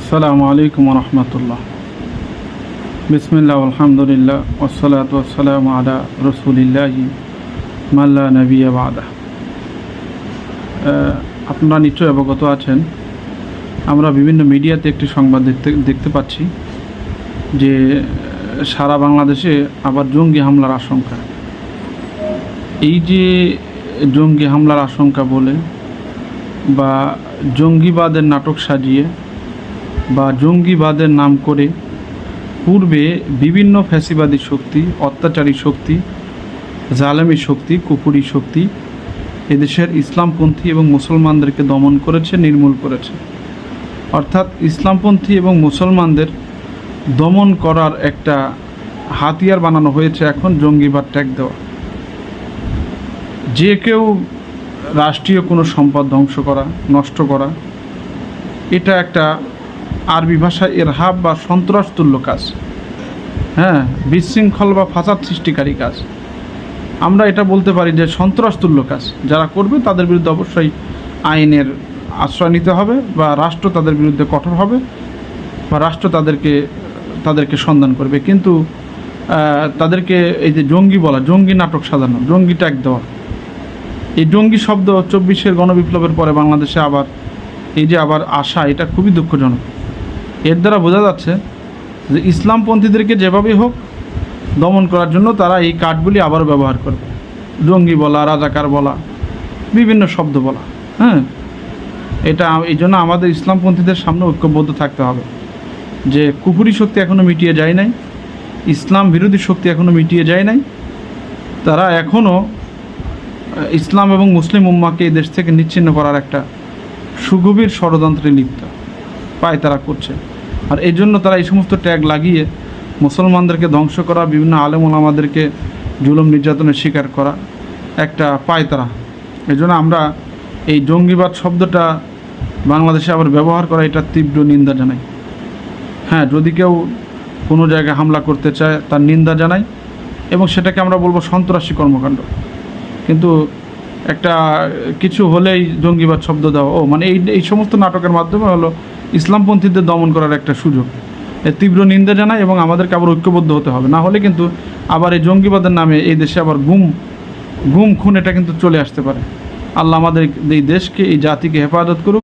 আসসালামু আলাইকুম রহমতুল্লাহ। বিসমিল্লাহ আলহামদুলিল্লাহ ওয়াসসালাতু ওয়াসসালামু আলা রাসূলিল্লাহি মাল্লা নবিয়্যা বাদা। আপনারা নিশ্চয়ই অবগত আছেন, আমরা বিভিন্ন মিডিয়াতে একটি সংবাদ দেখতে পাচ্ছি যে সারা বাংলাদেশে আবার জঙ্গি হামলার আশঙ্কা। এই যে জঙ্গি হামলার আশঙ্কা বলে বা জঙ্গিবাদের নাটক সাজিয়ে বা জঙ্গিবাদের নাম করে পূর্বে বিভিন্ন ফ্যাসিবাদী শক্তি, অত্যাচারী শক্তি, জালেমি শক্তি, কুফরি শক্তি এদেশের ইসলামপন্থী এবং মুসলমানদেরকে দমন করেছে, নির্মূল করেছে। অর্থাৎ ইসলামপন্থী এবং মুসলমানদের দমন করার একটা হাতিয়ার বানানো হয়েছে এখন জঙ্গিবাদ ট্যাগ দেওয়া। যে কেউ রাষ্ট্রীয় কোনো সম্পদ ধ্বংস করা, নষ্ট করা, এটা একটা আরবি ভাষায় ইরহাব বা সন্ত্রাস তুল্য কাজ, বিশৃঙ্খল বা ফাসাদ সৃষ্টিকারী কাজ। আমরা এটা বলতে পারি যে সন্ত্রাস তুল্য কাজ যারা করবে তাদের বিরুদ্ধে অবশ্যই আইনের আশ্রয় নিতে হবে বা রাষ্ট্র তাদের বিরুদ্ধে কঠোর হবে বা রাষ্ট্র তাদেরকে সন্ধান করবে। কিন্তু তাদেরকে এই যে জঙ্গি বলা, জঙ্গি নাটক সাজানো, জঙ্গি ট্যাগ দেওয়া, এই জঙ্গি শব্দ 24-এর গণবিপ্লবের পরে বাংলাদেশে আবার আসা, এটা খুবই দুঃখজনক। এর দ্বারা বোঝা যাচ্ছে যে ইসলামপন্থীদেরকে যেভাবেই হোক দমন করার জন্য তারা এই কার্ডগুলি আবারও ব্যবহার করবে। জঙ্গি বলা, রাজাকার বলা, বিভিন্ন শব্দ বলা। এটা এই জন্য আমাদের ইসলামপন্থীদের সামনে ঐক্যবদ্ধ থাকতে হবে যে কুফরি শক্তি এখনও মিটিয়ে যায় নাই, ইসলাম বিরোধী শক্তি এখনও মিটিয়ে যায় নাই। তারা এখনও ইসলাম এবং মুসলিম উম্মাকে এই দেশ থেকে নিচ্ছিন্ন করার একটা সুগভীর ষড়যন্ত্রে লিপ্ত পায় তারা করছে। আর এই জন্য তারা এই সমস্ত ট্যাগ লাগিয়ে মুসলমানদেরকে ধ্বংস করা, বিভিন্ন আলেম ওলামাদেরকে জুলুম নির্যাতনের শিকার করা একটা পায় তারা। এই জন্য আমরা এই জঙ্গিবাদ শব্দটা বাংলাদেশে আবার ব্যবহার করা, এটা তীব্র নিন্দা জানাই। যদি কেউ কোনো জায়গায় হামলা করতে চায় তার নিন্দা জানাই এবং সেটাকে আমরা বলবো সন্ত্রাসী কর্মকাণ্ড। কিন্তু একটা কিছু হলেই জঙ্গিবাদ শব্দ দেওয়া, মানে এই সমস্ত নাটকের মাধ্যমে হলো ইসলামপন্থীদের দমন করার একটা সুযোগ। এর তীব্র নিন্দা জানাই এবং আমাদেরকে আবার ঐক্যবদ্ধ হতে হবে, না হলে কিন্তু আবার এই জঙ্গিবাদের নামে এই দেশে আবার গুম খুন এটা কিন্তু চলে আসতে পারে। আল্লাহ আমাদের এই দেশকে, এই জাতিকে হেফাজত করুক।